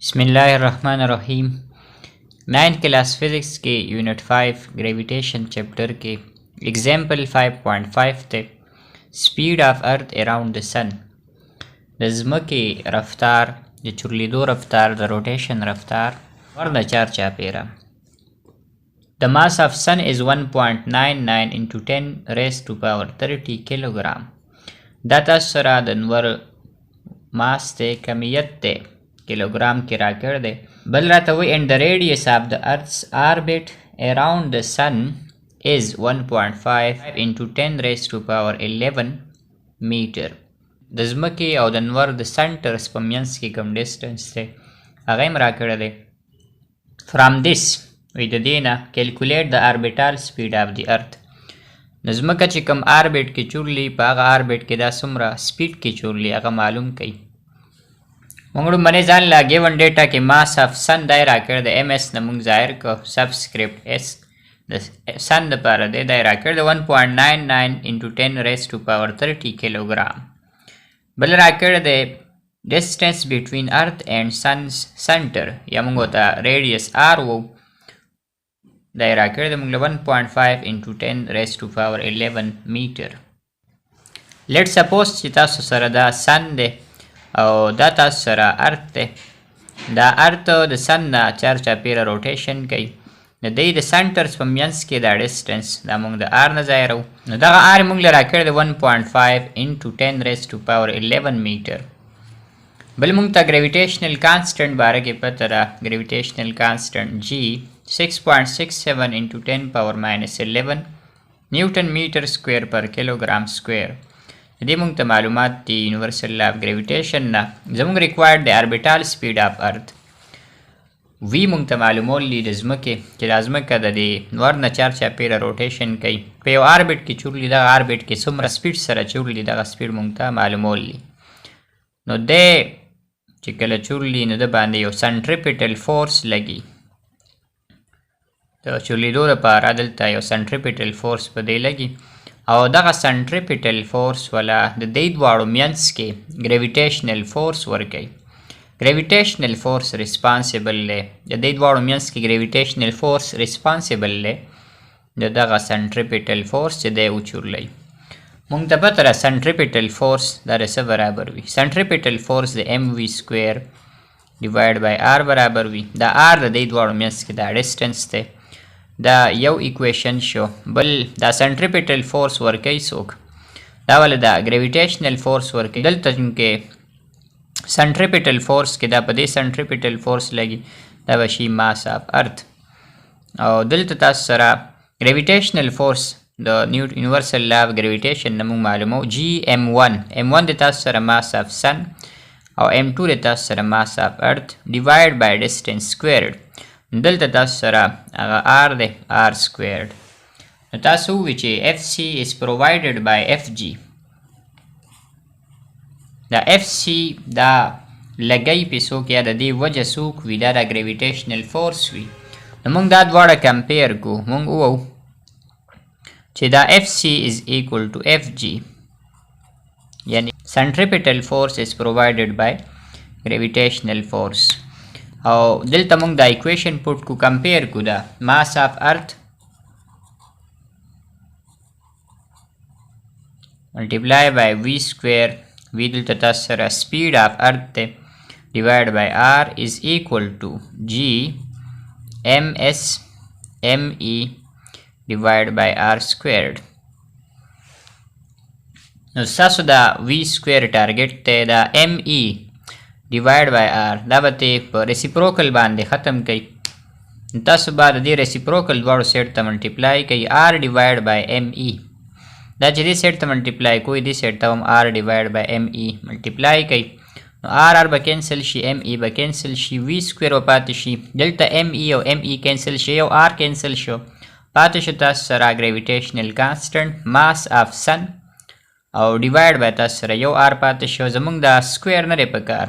बिस्मिल्लाहिर्रहमानिर्रहीम। 9th class physics के unit 5 gravitation chapter के एग्जाम्पल 5.5 थे speed of earth around the sun. د ځمکې رفتار د چورلیدو رفتار د روټیشن رفتار ورنه چارچاپیره. The mass of sun is 1.99 into 10 raised to power 30 kilogram. دا تاسو سره د نور ماس ته کمیت ته کیلوګرام کې راکړ دی. بل راته وایي and the radius of the earth's orbit around the sun is 1.5 into 10 raised to power 11 meter. د ځمکې او د نور د سنټرز په منځ کې کوم ډسټنس دی هغه هم راکړی دی. From this وایي د دې نه calculate the orbital speed of the earth. د ځمکه چې کوم آربیټ کې چورلي په هغه آربیټ کې دا څومره سپیډ کې چورلي هغه معلوم کړي. موږ لومړی ځان له ګیون ډیټا کې ماس اف سن دی راکړی د ایم ایس نه موږ ظاهر کړو سبسکرپټ ایس د سن دپاره دی دا یې راکړی د 1.99 into 10 raised to power 30 کیلوګرام. بل راکړی دی ډسټنس بټوین ارث اینډ سنز سنټر یا موږ ورته ریډیس آر وو دا یې راکړی دی موږ له 1.5 into 10 raised to power 11 میټر. لیټ سپوز چې تاسو سره دا سن دی او دا تاسو سره ارث دی. دا ارث د سن نه چارچاپیره روټیشن کوي. د دې د سنټرز په منځ کې دا ډسټنس دا موږ د آر نه ظاهروو. نو دغه آر موږ له راکړی دی 1.5 into 10 raised to power 11 میټر. بل موږ ته ګریویټیشنل کانسټنټ باره کې پته ده. ګریویټیشنل کانسټنټ جي 6.67 into 10 power minus 11 نیوټن میټر سکویر پر کیلوګرام سکویر. دې موږ ته معلومات دي یونیورسل لا اف ګریویټیشن نه. زموږ ریکوایرډ دی اربیټال سپیډ اف ارث وی موږ ته معلومول دي د ځمکې چې دا ځمکه د دې نور نه چارچاپیره روټیشن کوي په یو آربیټ کې چورلي دغه آربیټ کې څومره سپیډ سره چورلي دغه سپیډ موږ ته معلومول دي. نو دی چې کله چورلي نو د باندې یو سنټریپیټل فورس لګي د چورلیدو لپاره دلته یو سنټریپیټل فورس په دې لګي او دغه سنټریپیټل فورس ولا د دې دواړو منځ کې ګریویټیشنل فورس ورکوي. ګریویټیشنل فورس ریسپانسیبل دی د دې دواړو منځ کې ګریویټیشنل فورس ریسپانسیبل دی د دغه سنټریپیټل فورس چې دی وچورلی. موږ ته پته ده سنټریپیټل فورس دا د څه برابر وي. سنټریپیټل فورس د ایم وي سکویر ډیوایډ بای آر برابر وي. دا آر د دې دواړو منځ کې دا ډسټنس دی. دا یو ایکویشن شو. بل دا سنټریپیټل فورس ورکوي څوک دا ولې دا ګریویټیشنل فورس ورکوي. دلته کې سنټریپیټل فورس کې دا په دې سنټریپیټل فورس لګي دا به شي ماس اف ارث او دلته تاسو سره ګریویټیشنل فورس د یونیورسل لا اف ګریویټیشن نه موږ معلومو جي m1 د تاسو سره ماس اف سن او m2 د تاسو سره ماس اف ارث ډیوایډ بای ډسټنس سکویرډ. دلته تاسو سره هغه آر دی آر سکویرډ. نو تاسو ووایئ چې اف سی از پرووایډډ بای اف جي. دا اف سی دا لګی په څوک یا د دې وجه څوک وي دا د ګریویټیشنل فورس وي. نو موږ دا دواړه کمپیر کو. موږ ووایو چې دا اف سی از ایکول ټو اف جي یعنی سنټریپیټل فورس از پرووایډډ بای ګریویټیشنل فورس. او دلته موږ دا ایکویشن پوټ کو کمپیر کو دا ماس اف ارث ملټیپلای بای وی سکویر وی دلته تاسو سره سپیډ اف ارث دی ډیوایډ بای آر از ایکول ټو جی ایم ایس ایم ای ډیوایډ بای آر سکویرډ. نو ستاسو دا وی سکویر ټارګټ دی دا ایم ای ډیوایډ بای آر دا به ته په ریسیپروکل باندې ختم کوي. تاسو به د دې ریسیپروکل دواړو سیټ ته ملټیپلای کوي آر ډیوایډ بای ایم ای. دا چې دې سیټ ته ملټیپلای کوي دې سیټ ته هم آر ډیوایډ بای ایم ای ملټیپلای کوي. نو آر به کینسل شي ایم ای به کینسل شي وی سکویر به پاتې شي. دلته ایم ای او ایم ای کینسل شي او آر کینسل شو پاتې شو تاسو سره ګریویټیشنل کانسټنټ ماس اف سن او ډیوایډ به تاسو سره یو آر پاتې شو. زموږ دا سکویر نه دی پکار.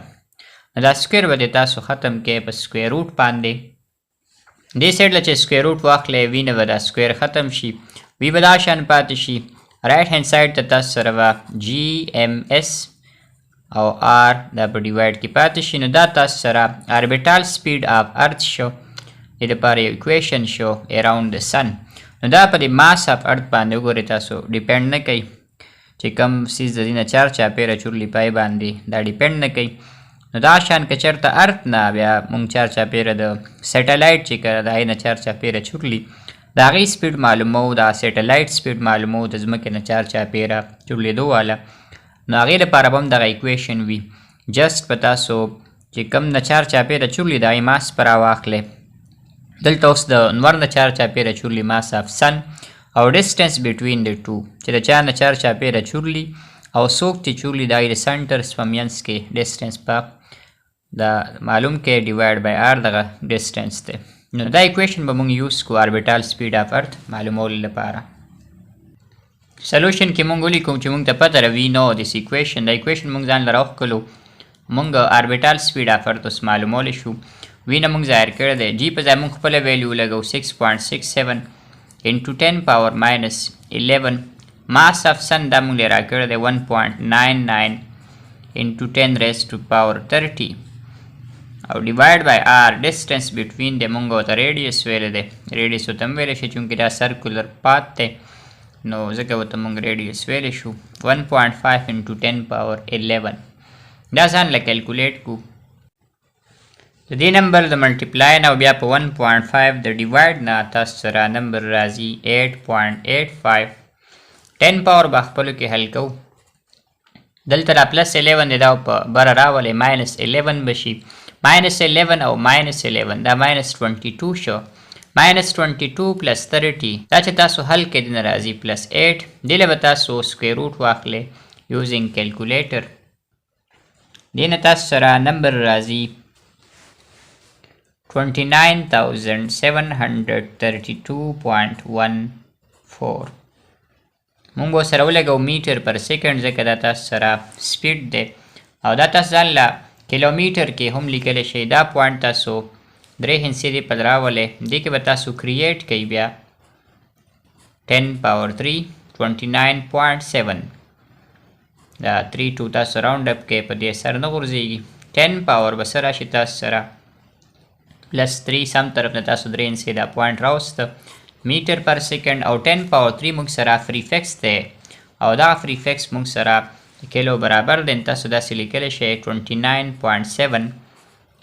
دا سکویر به تاسو ختم کې په سکویر روټ باندې دې سیټ له چې سکویر روټ واخلئ وی نه به دا سکویر ختم شي وی به دا شان پاتې شي. رایټ هینډ سایډ ته تاسو سره به جی ایم ایس او r دا په ډیوایډ کې پاتې شي. نو دا تاسو سره اربیټال سپیډ اف ارث شو. د لپاره یو اکویشن شو اراوند د سن. نو دا په د ماس اف ارث باندې وګورئ تاسو ډیپند نه کوي چې کوم سیز د دې نه چارچاپیره چورلي پای باندې دا ډیپند نه کوي. نو دا شان که چېرته ارث نه بیا مونږ چارچاپیره د سیټلایټ چې که د هغې نه چارچاپیره چورلي د هغې سپیډ معلومو، دا سیټلایټ سپیډ معلومو د ځمکې نه چارچاپیره چورلېدو واله. نو هغې لپاره به هم دغه اکویشن وي. جسټ په تاسو چې کوم نه چارچاپیره چورلي د هغې ماس په راواخلئ. دلته اوس د نور نه چارچاپیره چورلي ماس اف سن او ډسټنس بټوین د ټو چې د چا نه چارچاپیره چورلي او څوک چې چورلي د هغې د سنټرس په منځ کې ډسټنس په دا معلوم کې ډیوایډ بای آر دغه ډسټنس دی. نو دا اکویشن به مونږ یوز کړو اربیټال سپیډ اف ارث معلومولو لپاره. سلوشن کې مونږ ولیکو چې مونږ ته پته روي نو دس اکویشن دا اکویشن مونږ ځان له راوښکلو. مونږ اربیټال سپیډ اف ارث اوس معلومولی شو. وی نه مونږ ظاهر کړی دی. جی په ځای مونږ خپله ویلیو لګو 6.67 انټو 10 پاور ماینس 11. ماس اف سن دا مونږ را کړی دی 1.99 انټو 10 ریز ټو پاور 30 او ډیوایډ بای آر ډسټنس بټوین د مونږ ورته ریډیس ویلی دی. ریډیس ورته هم ویلی شي چونکې دا سرکولر پات دی نو ځکه ورته مونږ ریډیس ویلی شو. 1.5 انټو 10 پاور 11 دا ځان له کیلکولیټ کو. د دې نمبر د ملټیپلای نه او بیا په 1.5 د ډیوایډ نه تاسو سره نمبر راځي 8.85. 10 پاور به خپلو کې حل کوو. دلته را پلس 11 دی دا په بره راولئ ماینس 11 به شي. ماینس 11 او ماینس 11 دا ماینس 22 شو. ماینس 22 پلس 30 دا چې تاسو حل کې دنه راځي پلس 8. دې له به تاسو سکویر روټ واخلئ یوزینګ کیلکولیټر. دې نه تاسو سره نمبر راځي 29,732.14. مونږ سره ولګو میټر پر سیکنډ ځکه دا تاسو سره سپیډ دی او دا تاسو ځان له کیلومیټر کې هم لیکلی شئ. دا پوینټ تاسو 3 هندسې دې په راولئ. دې کې به تاسو کریټ کوئ بیا 10 پاور 3 29.7 دا 3 2 تاسو راوند اپ کې په دې سر نه غورځېږي. 10 پاور به څه راشي تاسو سره پلس 3 سم طرف نه تاسو 3 هندسې دا پوینټ راوسته میټر پر سیکنډ او 10 پاور 3 مونږ سره فری فکس دی او دا فری فکس مونږ سره کیلو برابر دی. تاسو داسې لیکلی شئ 29.7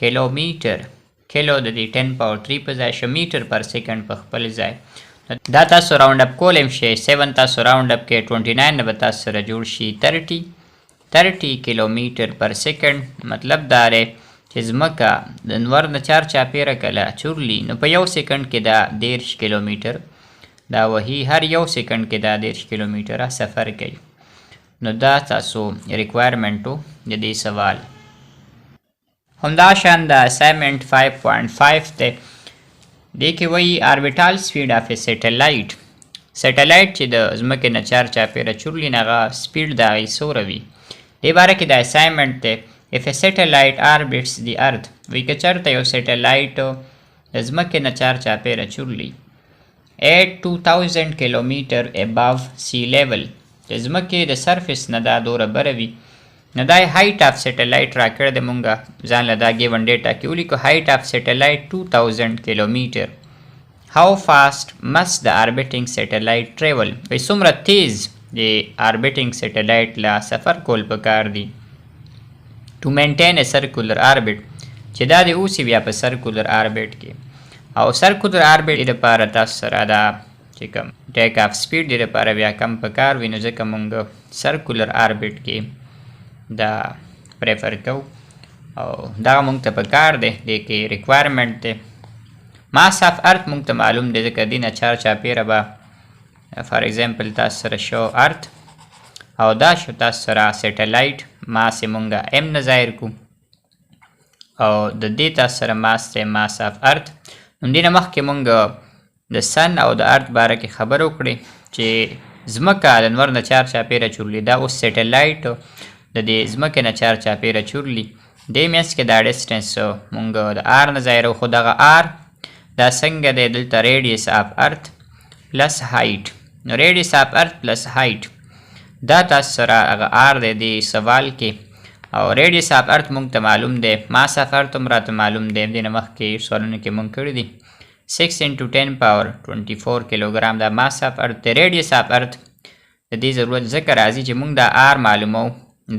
کیلومیټر. کیلو د دې 10 پاور 3 په ځای شو میټر پر سیکنډ په خپل ځای. دا تاسو راوند اپ کولی هم شئ. 7 تاسو راوند اپ کې 29 نه به تاسو سره جوړ شي 30 کیلومیټر پر سیکنډ. مطلب دا دی چې ځمکه د نور نه چارچاپیره کله چورلي نو په یو سیکنډ کې دا 30 کیلومیټر دا وهي هر یو سیکنډ کې دا 30 کیلومیټره سفر کوي. نو دا تاسو ریکوایرمنټو د دې سوال. همدا شان د اسایمنټ 5.5 دی. دې کې وایي اربیټال سپیډ اف سیټلایټ. سیټلایټ چې د ځمکې نه چارچاپیره چورلي نه هغه سپیډ د هغې څومره وي. دې باره کې د اسایمنټ دی. If a satellite orbits the earth وی که چېرته یو سیټلایټ د ځمکې نه چارچاپیره چورلي at 2000 کیلومیټر above sea level د ځمکې د سرفیس نه دا دوره بره وي. نو دا هایټ اف سیټلایټ راکړی دی. مونږ ځان له دا ګیون ډیټا کې ولیکو هایټ اف سیټلایټ 2000 کیلومیټر. How fast must the orbiting satellite travel وی څومره تیز د orbiting سیټلایټ له سفر کول پکار دی to maintain a circular orbit چې دا د اوسي بیا په circular orbit کې. او circular orbit لپاره تاسو سره دا چې کوم ټیک اف سپیډ لپاره بیا کم پکار وي نو ځکه مونږ circular orbit کې دا پریفر کوو او دا مونږ ته پکار دی. دې کې ریکوایرمنټ دی. ماس اف ارث مونږ ته معلوم دی ځکه دې نه چارچاپیره به فار ایگزامپل تاسو سره شو ارث او دا شو تاسو سره سیټلایټ ماس یې مونږه ام نه ظاهر کو او د دې تاسو سره ماس دی ماس اف ارث. نو دې نه مخکې مونږ د سن او د ارث باره کې خبر وکړې چې ځمکه د نور نه چارچاپیره چورلي دا اوس سیټلایټ د دې ځمکې نه چارچاپیره چورلي دې منځ کې دا ډسټنس مونږ د آر نه ظاهرو. خو دغه آر دا څنګه دی دلته ریډیس اف ارث پلس هایټ. نو ریډیس اف ارث پلس هایټ دا تاسو سره هغه آر دی دې سوال کې او ریډیس اف ارت مونږ ته معلوم دی، ماس اف ارت هم راته معلوم دی، دې نه مخکې سوالونو کې مونږ کړي دي 6 into 10 power 24 کیلوګرام دا ماس اف ارت دی. ریډیس اف ارت د دې ضرورت ځکه راځي چې مونږ دا آر معلومو،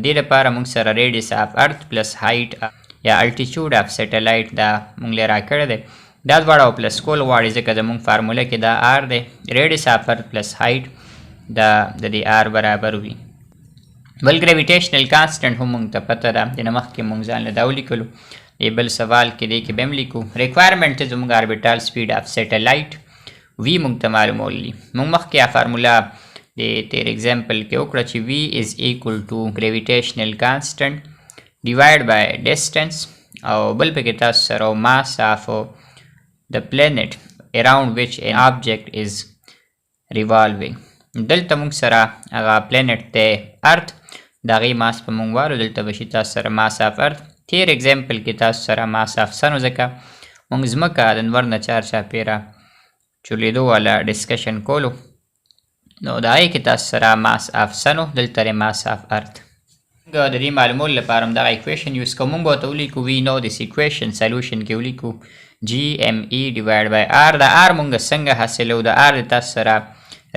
دې لپاره مونږ سره ریډیس اف ارت پلس هایټ یا الټیچود اف سیټلایټ دا مونږ له راکړی دی، دا دواړه پلس کول غواړي ځکه زمونږ فارموله کې دا آر دی. ریډیس اف ارت پلس هایټ دا د دې آر برابر وي. بل ګریویټیشنل کانسټنټ هم مونږ ته پته ده، دې نه مخکې مونږ ځان له دا ولیکلو، بل سوال کې دی کې به هم لیکو. ریکوایرمنټ زموږ اربیټال سپیډ اف سیټلایټ وی مونږ ته معلومولی. مونږ مخکې فارموله د تیر اگزامپل کې وکړه چې وی از ایکول ټو ګریویټیشنل کانسټنټ ډیوایډ بای ډسټنس، او بل پکې تاسو سره ماس اف د پلانټ اراوند وچ ان آبجیکټ از ریوالوینګ. دلته مونږ سره هغه پلانټ دی ارت، د هغې ماس په مونږ وارو، دلته به شي تاسو سره ماس اف ارت. تیر اگزامپل کې تاسو سره ماس اف سن و، ځکه مونږ ځمکه د نور نه چارچاپېره چورلېدو والا ډسکشن کولو، نو د هغې کې تاسو سره ماس اف سن و، دلته دی ماس اف ارت. د دې معلومولو لپاره هم دغه ایکویشن یوز کوو. مونږ به ورته ولیکو وي نو دس ایکویشن سلوشن کې ولیکو جي ایم ای ډیوایډ بای آر. د آر مونږ څنګه حاصلو؟ د آر د تاسو سره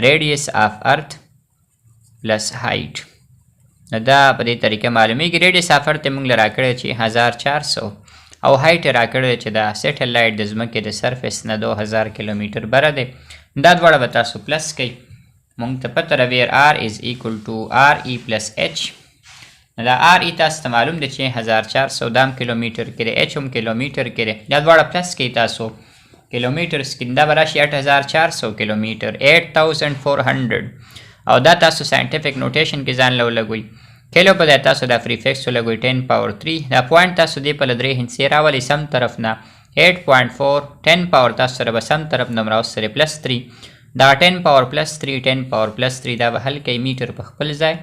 ریډیس اف ارت پلس هایټ، نو دا په دې طریقه معلومیږي. ریډیس اف ارت مونږ له راکړی چې 1400 او هایټ یې راکړی چې د سیټلایټ د ځمکې د سرفیس نه 2000 کیلومیټر بره دی. دا دواړه به تاسو پلس کوئ. مونږ ته پته ده ویر آر از ایکول ټو آر ای پلس ایچ. دا آر ای تاسو ته معلوم دی چې 1400 دا هم کیلومیټر کې دی، ایچ هم کیلومیټر کې دی. دا دواړه پلس کوئ تاسو کیلومیټرس کې، دا به راشي 8400 کیلومیټر 8400. او دا تاسو ساینټیفیک نوټیشن کې ځان له ولګوئ. کیلو په ځای تاسو دا پریفکس ولګوئ 10 پاور 3. دا پوینټ تاسو دې په له 3 هندسې راولئ سم طرف نه 8.4. 10 پاور تاسو سره به سم طرف نه راوستلې پلس 3. دا 10 پاور پلس 3 10 پاور پلس 3 دا به حل کوئ میټر په خپل ځای.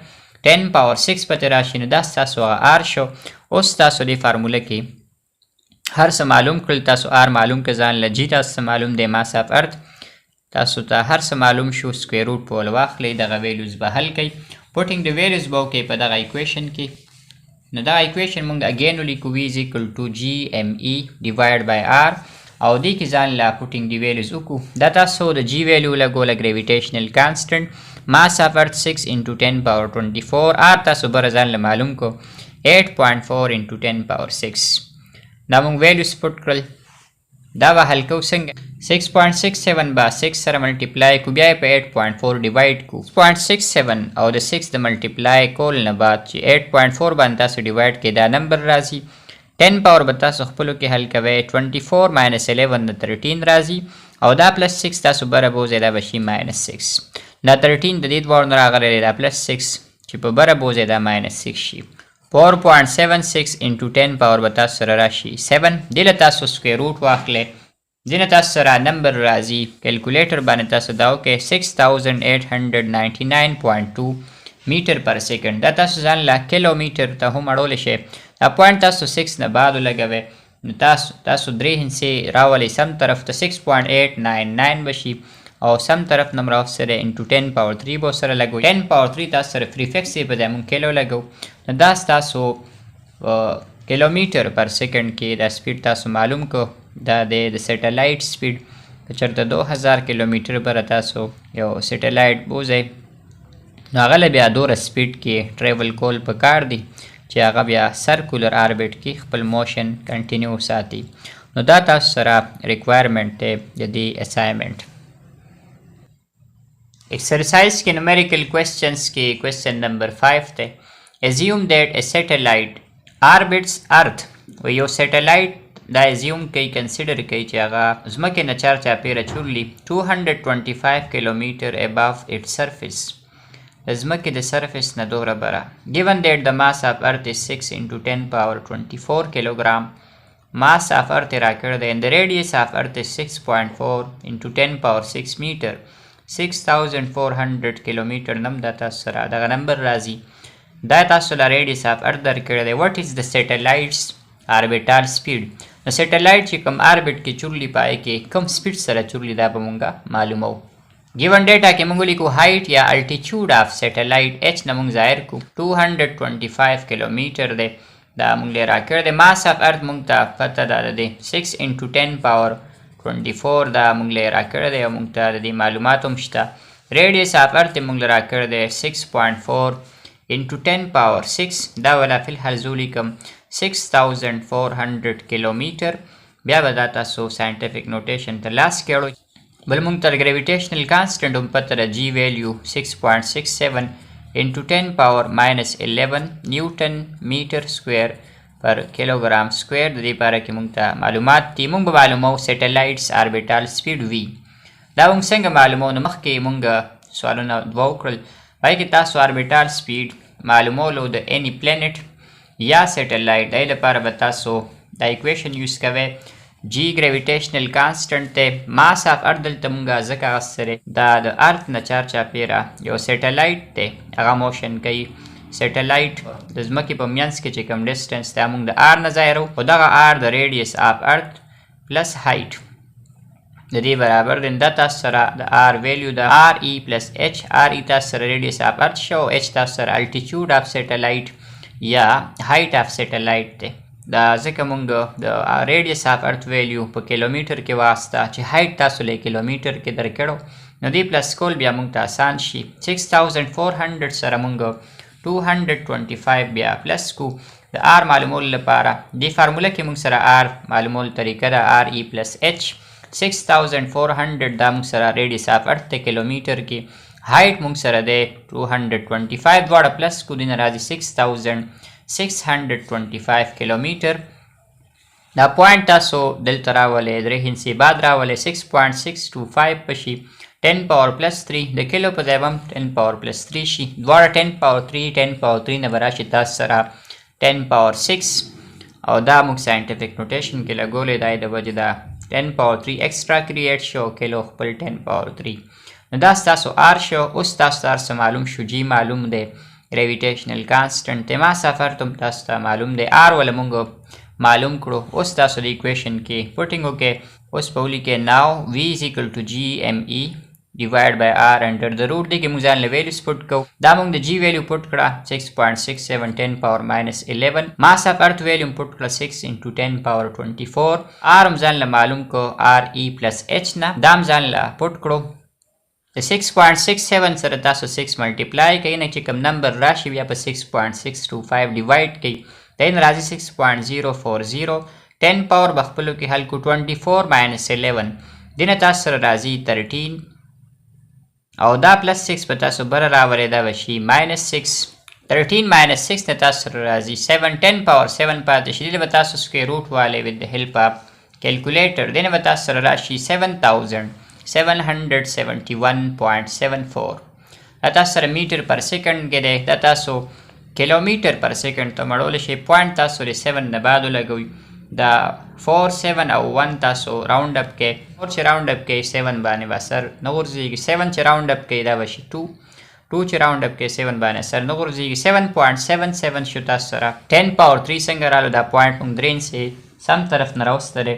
10 پاور 6 پته راشي، نو دا ستاسو هغه آر شو. اوس تاسو دې فارموله کې هر څه معلوم کړل، تاسو آر معلوم که ځان له جي تاسو څه معلوم دی ماس اف ارت، تاسو ته هر څه معلوم شو. سکویر روټ په ول واخلئ، دغه ویلیوز به حل کوئ. پوټینګ د ویلیوز به وکئ په دغه ایکویشن کې. نو دغه ایکویشن مونږ اګین ولیکو وی از ایکول ټو جي ایم ای ډیوایډ بای آر، او دې کې ځان له پوټینګ د ویلیوز وکړو. دا تاسو د جي ویلیو لګوله ګریویټیشنل کانسټنټ ماس اف ارت 6 into 10 power 24. آر تاسو بره ځان له معلوم کو 8.4 into 10 power 6. دا مونږ ویلیوز پوټ کړل. دا به حل کوو څنګه؟ 6.67 به 6 سره ملټیپلای کو، بیا یې په 8.4 ډیوایډ کو. 6.67 او د 6 د ملټیپلای کول نه بعد چې 8.4 باندې تاسو ډیوایډ کې دا نمبر راځي. 10 پاور به تاسو خپلو کې حل کوئ. 24 minus 11 د 13 راځي، او دا پلس 6 تاسو بره بوځئ، دا به شي minus 6. دا 13 د دې دواړو نه راغلی دی، دا پلس 6 چې په بره بوځئ دا minus 6 شي. 4.76 into 10 پاور به تاسو سره راشي 7. دې له تاسو سکویر روټ واخلئ، ځینې تاسو سره نمبر راځي. کیلکولیټر باندې تاسو دا وکئ 6899.2 میټر پر سیکنډ. دا تاسو ځان له کیلومیټر ته هم اړولی شئ. دا پوینټ تاسو 6 نه بعد ولګوئ، نو تاسو 3 هندسې راولئ سم طرف ته 6.899 بشي، او سم طرف نه راوستلی انټو 10 پاور 3 به ورسره لګوئ. 10 پاور 3 تاسو سره پریفکس یې په ځای مونږ کیلو لګو، نو دا ستاسو کیلومیټر پر سیکنډ کې دا سپیډ تاسو معلوم کو. دا د سیټلایټ سپیډ که چېرته 2000 کیلومیټر بره تاسو یو سیټلایټ بوځئ، نو هغه له بیا دومره سپیډ کې ټریول کول پکار دي چې هغه بیا سرکولر آربیټ کې خپل موشن کنټینیو ساتي. نو دا تاسو سره ریکوایرمنټ دی د دې اسایمنټ. ایکسرسایز کې نومیریکل کوېسچنز کې کوېسچن نمبر 5 دی. assume that a satellite orbits earth. و یو سیټلایټ دا ازیوم کوي، کنسیډر کوي چې هغه ځمکې نه چارچاپېره چورلي 225 کیلومیټر above its surface. ځمکې د سرفیس نه دومره بره. given that the mass of earth is 6 into 10 power 24 کیلوګرام. mass of earth راکړی دی and the radius of earth is 6.4 into 10 power 6 meter 6400 کیلومیټر. نم دا تاسو سره دغه نمبر راځي. دا تاسو له ریډیس اف ارت درکړی دی. what is the satellite's orbital speed. نو سیټلایټ چې کوم آربیټ کې چورلي پای کې کوم سپیډ سره چورلي دا به مونږه معلومو. Given data کې موږ لیکو هایټ یا الټیټیوډ اف سیټلایټ اچ نه موږ ظاهر کو 225 کیلومتر دی دا موږ راکړ دی ماس اف ارث موږ ته پته ده دی 6 into 10 power 24 دا موږ راکړ دی او موږ ته د معلومات هم شته ریډیس اف ارث موږ راکړ دی 6.4 into 10 power 6 دا ولا فی الحال زو لیکم 6400 کیلومتر بیا به دا تاسو ساينټیفیک نوټیشن ته لاس کړو بل مونږ ته ګریویټیشنل کانسټنټ هم پته ده جی ویلیو 6.67 into 10 power minus 11 نیوټن میټر سکویر پر کیلوګرام سکویر د دې لپاره کې مونږ ته معلومات دي مونږ به معلومو سیټلایټس آربیټال سپیډ وی دا مونږ څنګه معلومو نو مخکې مونږ سوالونه دوه وکړل پای کې تاسو آربیټال سپیډ معلومولو د اني پلانټ یا سیټلایټ د لپاره به تاسو دا ایکویشن یوز کوئ جی ګریویټیشنل کانسټنټ ته ماس اف ارث دلته مونږه ځکه غسره دا د ارث نه چارچاپیره یو سیټلایټ ته هغه موشن کوي سیټلایټ د ځمکې په منځ کې چې کوم ډیسټنس ته مونږ د ار نه ظاهرو او دغه ار د ریډیس اف ارث پلس هایټ د دې برابر دی دا تاسو سره د ار ویلیو د ار ای پلس اچ ار ای تاسو سره ریډیس اف ارث شو اچ تاسو سره الټیټیوډ اف سیټلایټ یا هایټ اف سیټلایټ دی دا ځکه مونږ د ریډیس اف ارث ویلیو په کیلومتر کې واسطه چې هایټ تاسو له کیلومتر کې درکړو نو دې پلس کول بیا مونږ ته آسان شي 6400 سره مونږ 225 بیا پلس کو د آر معلومول لپاره دې فارموله کې مونږ سره آر معلومول طریقه ده آر ای پلس اچ 6400 دا مونږ سره ریډیس اف ارث ته کیلومتر کې هایټ مونږ سره ده 225 دواړه پلس کو دینه راځي 6625 کیلومتر دا پوینټ تاسو دلته راولې درې هندسي بعد راولې 6.625 پشي 10 پاور پلس 3 د کیلو په ځای 10 پاور پلس 3 شي دواړه 10 پاور 3 نه براشي تاسو سره 10 پاور 6 او دا موږ ساينټیفیک نوټیشن کې لګولې دا د وجه دا 10 پاور 3 ایکسترا کریټ شو کیلو خپل 10 پاور 3 نو دا تاسو آر شو اوس تاسو سره معلوم شو جی معلوم دی gravitational constant ته ما سفر تم تاسو ته معلوم دی آر ول مونږ معلوم کړو اوس تاسو د ایکویشن کې پټینګ وکړئ اوس په ولیکئ ناو v is equal to gme divided by r under the root دی کې مونږ ځان له ویلیوز پټ کوو دا مونږ د جی ویلیو پټ کړه 6.67 10 power minus 11 ماس اف ارث ویلیو پټ کړه 6 into 10 power 24 r هم ځان له معلوم کو r e plus h نه دا هم ځان له پټ کړو د 6.67 سره تاسو 6 ملټیپلای کوئ نه چې کوم نمبر راشي بیا په 6.625 ډیوایډ کوئ دین راځي 6.040 10 پاور بخپلو کې حل کو 24 minus 11 دینه تاسو سره راځي 13 او دا پلس 6 په تاسو بر راولې دا وشي minus 6 13 minus 6 نه تاسو سره راځي 7 10 پاور 7 پاتې شي دله تاسو سکوير روټ والے with the help of calculator دینه تاسو سره راشي 7771.74 دا تاسو سره میټر پر سیکنډ کې دی دا تاسو کیلومتر پر سیکنډ ته مړول شي پوینټ تاسو لري 7 نه بعد لګوي دا 4 7 او 1 تاسو راوند اپ کې اور چې راوند اپ کې 7 باندې وسر نور زیږي 7 چې راوند اپ کې دا وشي 2 چې راوند اپ کې 7 باندې سر نور زیږي 7.77 شو تاسو سره 10 پاور 3 څنګه رالو دا پوینټ موږ درین سي سم طرف نه راوستره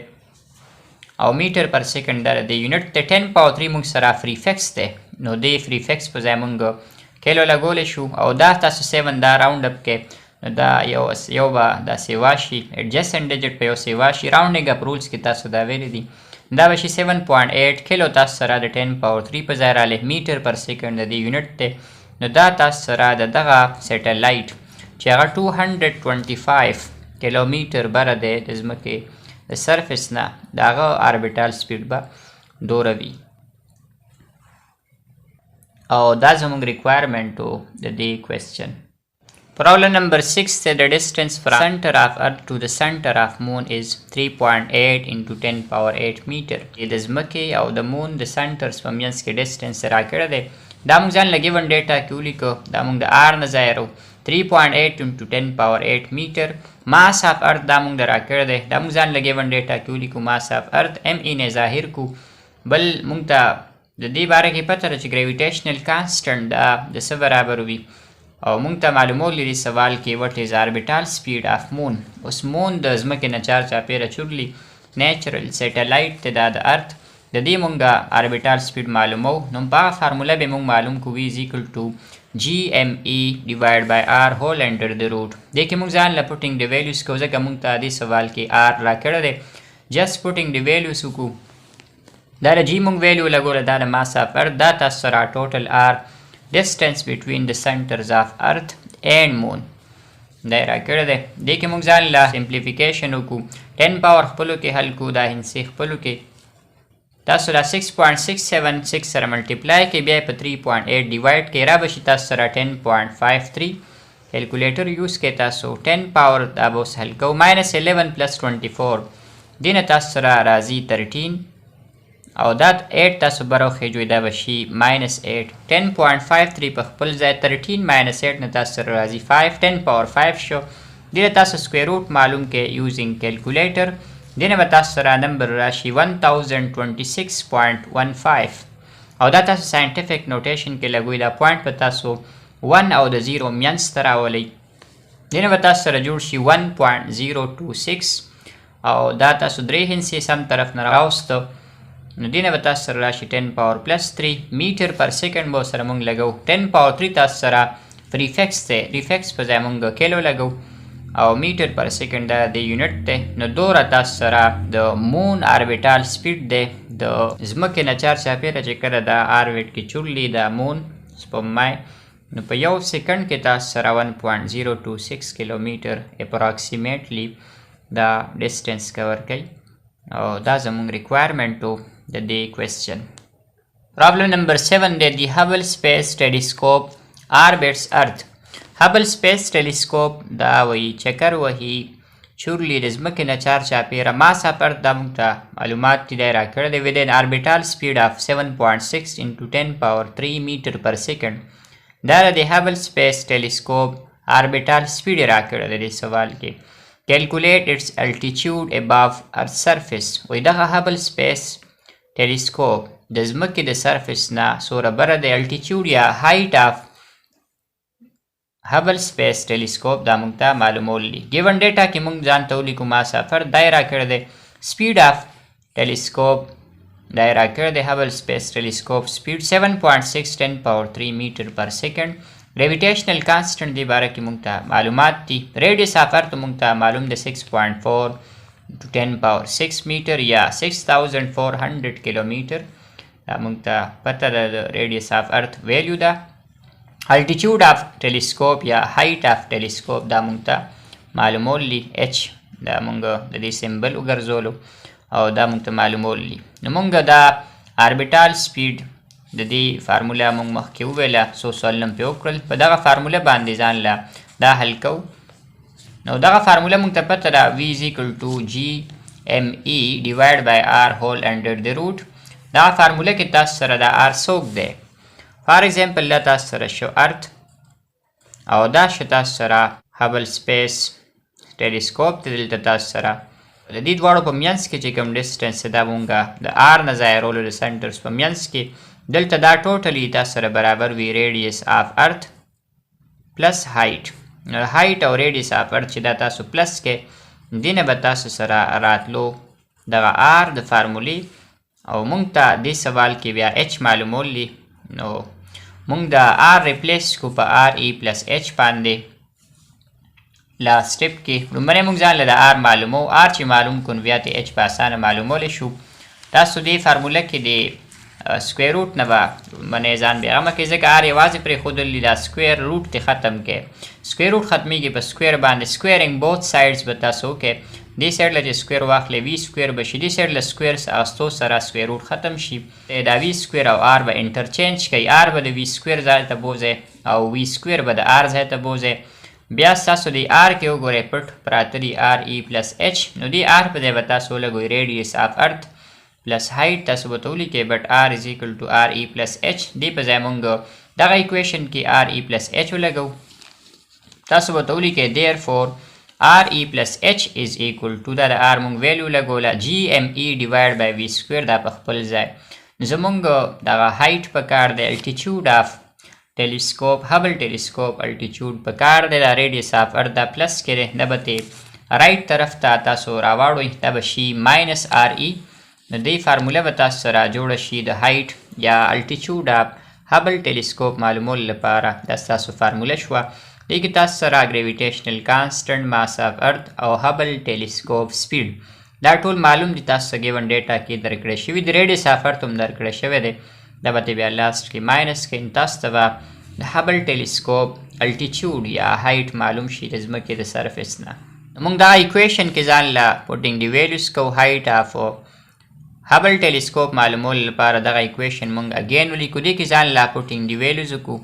او میټر پر سیکنډ در دی یونټ ته 10 پاور 3 موږ سره پریفکس ده نو دی پریفکس په ځای موږ کیلو لګول شو او دا تاسو 7 دا راوند اپ کې دا یو با دا سیواشي ایڈجسټنټ ډیجټ په یو سیواشي راوندینګ اپ رولز کې تاسو دا ویل دي دا بشي 7.8 کیلو تاسو سره د 10 پاور 3 په ځای رااله میټر پر سیکنډ دی یونټ ته نو دا تاسو سره دغه سیټلایټ چې هغه 225 کیلومتر بر دی د ځمکې د سرفیس نه داغه آربیټال سپیډ به دوروي او دا زموږ ریکوایرمنټ د دې کوېسچن Problem number 6 said the distance from center of earth to the center of moon is 3.8 into 10 power 8 meter. د ځمکې او د مون د سنټرز په منځ کې ډیسټنس راکړی دی دا موږ ځان له ګیون ډیټا کې ولیکو دا موږ د آر نه ظاهرو 3.8 into 10 power 8 meter mass of earth دا موږ راکړی دی دا موږ ځان له ګیون ډیټا کې ولیکو mass of earth ME نه ظاهر کو بل موږ ته د دې باره کې پته ده چې ګریویټیشنل کانسټنټ دا د څه برابر وي او مونږ ته معلومول لري سوال کې وټ از آربیټال سپیډ اف مون اوس مون د ځمکې نه چارچاپیره چورلی نیچرل سیټلایټ ته دا د ارث د دې مونږه آربیټال سپیډ معلومو نو په فارموله به مونږ معلوم کو v GME divided by r whole under the root. دې کې مونږ ځان له پټینګ د ویلیوز کو ځکه مونږ ته دې سوال کې r راکړی دی جست پټینګ د ویلیوز وکړو دا د g مونږ ویلیو لګوله دا د ماس اف ارث دا تاسو سره ټوټل r distance between the centers of earth and moon دا راکړی دی دې کې مونږ ځان له سمپلیفیکیشن وکړو 10 پاور خپلو کې حل کو دا هندسې خپلو کې تاسو دا 6.676 سره ملټیپلای کې بیا په 3.8 ډیوایډ کې را بشي تاسو سره 10.53 کیلکولیټر یوز کې تاسو 10 پاور دا به اوس حل کوو -11 + 24 دې نه تاسو سره راځي 13 او دا 8 تاسو براوخیږئ دا به شي -8 10.53 په خپل ځای 13 - 8 نه تاسو سره راځي 5 10 پاور 5 شو دې تاسو سکویر روټ معلوم کې یوزینګ کیلکولیټر دینه به تاسو سره نمبر راشي 1026.15 او دا تاسو ساينټیفیک نوټیشن کې لګوي دا پوینټ په تاسو 1 او د 0 مینس ته راولئ دینه به تاسو سره جوړ شي 1.026 او دا تاسو درې هندسې سم طرف نه راوستو نو دینه به تاسو سره راشي 10 پاور +3 میټر پر سیکنډ به سره مونږ لګو 10 پاور 3 تاسو سره پریفکس ته ریفکس په ځای مونږ کیلو لګو او میټر پر سیکنډ دا د یونټ دی نو دوره تاسو سره د مون آربیټال سپیډ دی د ځمکې نه چارچاپیره چې کله دا آربیټ کې چورلی دا مون سپوږمۍ نو په یو سیکنډ کې تاسو سره 1.026 کیلومیټر اپراکسیمیټلی دا ډسټنس کور کوي او دا زموږ ریکوایرمنټ و د دې کوېسچن پرابلم نمبر 7 دی د هبل سپیس ټیلیسکوپ آربیټس ارث هبل سپیس ټیلیسکوپ دا وایي چکر وهي چورلی د ځمکې نه چارچاپیره ماس اف ارث دا موږ ته معلومات دي دی راکړی دی ود ان آربیټال سپیډ اف 7.6 into 10 power 3 میټر پر سیکنډ دا د هبل سپیس ټیلیسکوپ آربیټال سپیډ راکړی دی د سوال کې calculate its altitude above earth surface وایي دغه هبل سپیس ټیلیسکوپ د ځمکې د سرفیس نه څومره بره د الټیچیوډ یا هایټ اف هبل سپیس ټیلیسکوپ دا موږ ته معلومول دي ګیون ډیټا کې موږ ځان ته ولیکو ماس اف ارث دا یې راکړی دی سپیډ اف ټیلیسکوپ دا یې راکړی دی هبل سپیس ټیلیسکوپ سپیډ 7.6 10 پاور 3 میټر پر سیکنډ ګریویټیشنل کانسټنټ دی باره کې موږ ته معلومات دي ریډیس اف ارث موږ ته معلوم دی 6.4 to 10 power 6 میټر یا 6400 کیلومیټر دا موږ ته پته ده د ریډیس اف ارث ویلیو ده الټیچیوډ اف ټیلیسکوپ یا هایټ اف ټیلیسکوپ دا موږ ته معلومول دي اچ دا موږ د دې سمبل وګرځولو او دا موږ ته معلومول دي نو موږ دا آربیټال سپیډ د دې فارموله موږ مخکې وویله څو سوالونه پې وکړل په دغه فارموله باندې ځان له دا حل کوو نو دغه فارموله موږ ته پته ده v GME divided by r whole under the root دغه فارموله کې تاسو سره د r څوک دی فار ایگزامپل دا تاسو سره شو ارث او دا شو تاسو سره هبل سپیس ټیلیسکوپ ته دلته تاسو سره د دې دواړو په منځ کې چې کوم ډسټنس دا مونږ د r نه ظاهرولو د سنټرز په منځ کې دلته دا ټوټلی تاسو سره برابر وي ریډیس اف ارث پلس هایټ هایټ او ریډیس اف ارث چې دا تاسو پلس کې دې نه به تاسو سره راتلو دغه r د فارمولې او مونږ ته دې سوال کې بیا h معلومول دي نو مونږ د r ریپلیس کو په re پلس h باندې لا سټپ کې لومړی مونږ ځان له د r معلومو r چې معلوم کون بیا ته h په اسانه معلومولی شو تاسو دې فارموله کې د سکویر روټ نه به منې ځان بېغمه کې ځکه r یوازې پرېښودلي دا سکویر روټ دې ختم کې سکویر روټ ختمیږي په سکویر باندې سکویرینګ بوث سایډز به تاسو وکړئ دې سایډ له چې سکویر واخلئ وي سکویر به شي دې سایډ له سکویر اخیستو سره سکویر روټ ختم شي دا وي سکویر او r به انټرچینج کوي r به د وي سکویر ځای ته بوځئ او وي سکویر به د r ځای ته بوځئ بیا ستاسو د r کې وګورئ پټ پراته دي re پلس h نو دې r په ځای به تاسو ولګوئ ریډیس اف ارث پلس هایټ تاسو به ته ولیکئ بټ r از ایکل ټو re پلس h دې په ځای مونږ دغه ایکویشن کې re پلس h ولګو تاسو به ته ولیکئ دیر فور re plus h is equal to دا د r مونږ ویلیو لګوله GME divided by v square دا په خپل ځای زمونږ دغه هایټ په کار دی الټیچیوډ اف ټیلیسکوپ هبل ټیلیسکوپ الټیچیوډ په کار دی دا ریډیس اف ارث دا پلس کې دی دا به رایټ طرف ته تاسو راواړئ دا به شي ماینس re نو دې فارموله به تاسو سره جوړه شي د هایټ یا الټیچود اف هبل ټیلیسکوپ معلومولو لپاره. دا ستاسو فارموله شوه. دې کې تاسو سره ګریویټیشنل کانسټنټ، ماس اف ارت او هبل ټیلیسکوپ سپیډ دا ټول معلوم دي. تاسو ګیون ډیټا کې درکړی شوي دي. ریډیس اف ارت هم درکړی شوی دی. دا به بیا لاست کې ماینس کې تاسو ته به د هبل ټیلیسکوپ الټیچود یا هایټ معلوم شي د ځمکې د سرفیس نه. موږ دا ایکویشن کې ځان له پوټینګ دی ویلیوز کو هایټ اف هبل ټیلیسکوپ معلومولو لپاره دغه ایکویشن موږ اګین ولیکو. دې کې ځان له پوټینګ دی ویلیوز وکړو.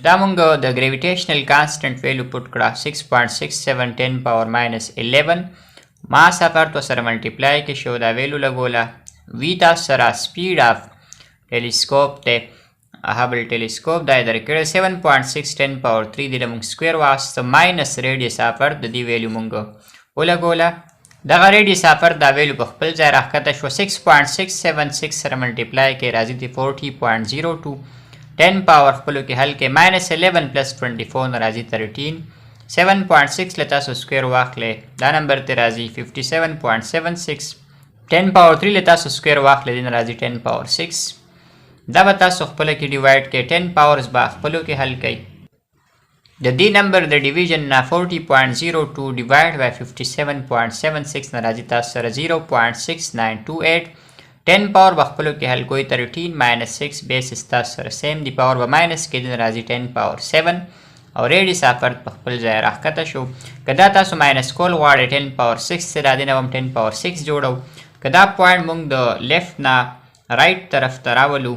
دا موږ د ګریویټیشنل کانسټنټ ویلیو پوټ کړه 6.67 10 پاور ماینس 11. ماس اف ارت سره ملټیپلای کې شو دا ویلیو لګوله. وی تاسو سره سپیډ اف ټیلیسکوپ ته هبل ټیلیسکوپ دا درکړی 7.6 10 پاور 3 د موږ سکویر واسطه ماینس ریډیس اف ارت د دې ویلیو موږ ولګوله. دغه ریډیس اف ارت دا ویلیو په خپل ځای راښکته شو. 6.676 سره ملټیپلای کې راځي د 40.02 10 پاور خپلو کې حل کې ماینس 11 پلس 24 نه راځي 13. 7.6 له تاسو سکویر واخلئ دا نمبر ته راځي 57.76. 10 پاور 3 له تاسو سکویر واخلئ دې نه راځي 10 پاور 6. دا به تاسو خپله کې ډیوایډ کې 10 پاورز به خپلو کې حل کوئ. د دې نمبر د ډیویژن نه 40.02 ډیوایډ بای 57.76 نه راځي تاسو سره 0.6928. 10 پاور به خپلو کې حل کوئ. 13 ماینس 6 بیس تاسو سره سیم دی. پاور به ماینس کې دې راځي 10 پاور 7 او ریډیس اف ارت په خپل ځای راښکته شو. که دا تاسو ماینس کول غواړئ 10 پاور 6 سره دا دې نه هم 10 پاور 6 جوړو. که دا پوینټ موږ د لیفت نه رایټ طرف ته راولو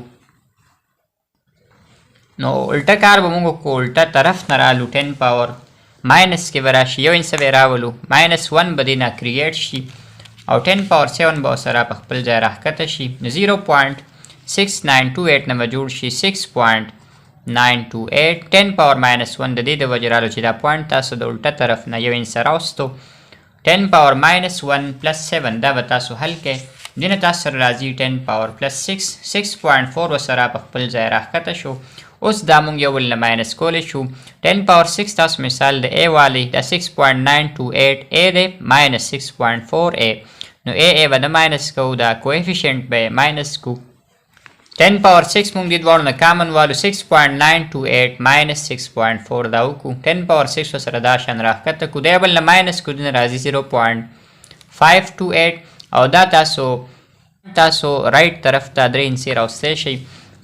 نو الټه کار به موږ کو الټه طرف نه رالو 10 پاور ماینس کې به راشي یو انس به راولو ماینس 1 به دې نه کریټ شي او 10 پاور 7 به سره په خپل ځای راښکته شي. 0.6928 نه به جوړ شي 6.928. 10 پاور ماینس 1 د دې د وجې رالو چې دا پوینټ تاسو د الټه طرف نه یو انس راوستو. 10 پاور ماینس 1 پلس 7 دا به تاسو حل کړئ. دې نه تاسو سره راځي 10 پاور پلس 6 6.4 سره په خپل ځای راښکته شو. اوس دا موږ یو بل نه ماینس کولی شو. 10 پاور 6 تاسو مثال د A والی دا 6.928 A دی ماینس 6.4 A نو A به نه ماینس کوو دا کویفیشنټ به ماینس کوو. 10 پاور 6 موږ دې دواړو نه کامن والو 6.928 ماینس 6.4 دا وکړو. 10 پاور 6 سره دا شان راښکته کړو. دا بل نه ماینس کړو دې نه راځي 0.528 او دا تاسو رایټ طرف ته درې انسې راوستی شئ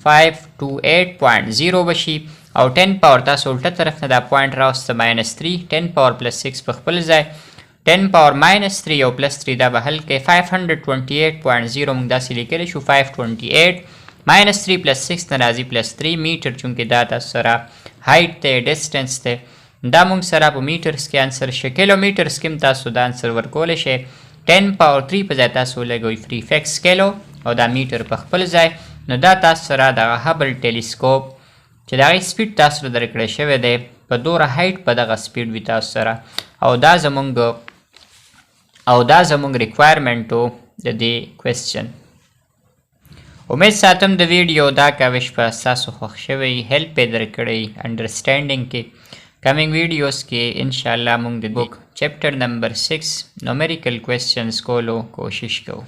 528.0 بشي او 10 پاور تاسو الټه طرف نه دا پوینټ راوسته ماینس 3. 10 پاور پلس 6 په خپل ځای 10 پاور ماینس 3 او پلس 3 دا به حل کې 528.0 موږ داسې لیکلی شو 528 ماینس 3 پلس 6 نه راځي پلس 3 میټر چونکې دا تاسو سره هایټ دی ډسټنس دی دا موږ سره په میټرس کې انسر شي. کیلومیټرس کې هم تاسو دا انسر ورکولی شئ. 10 پاور 3 په ځای تاسو لګوئ فري فکس کیلو او دا میټر په خپل ځای. نو دا تاسو سره دغه هبل ټیلیسکوپ چې د هغې سپیډ تاسو سره درکړی شوی دی په دوره هایټ په دغه سپیډ وي تاسو سره او دا زموږ ریکوایرمنټ و د دې کوېسچن. امید ساتم د ویډیو دا کوش په ستاسو خوښ شوی هیلپ یې درکړی انډرسټینډینګ کې. کمینګ ویډیوز کې انشاءالله موږ د بک چپټر نمبر 6 نومیریکل کوېسچنز کولو کوشش کوو.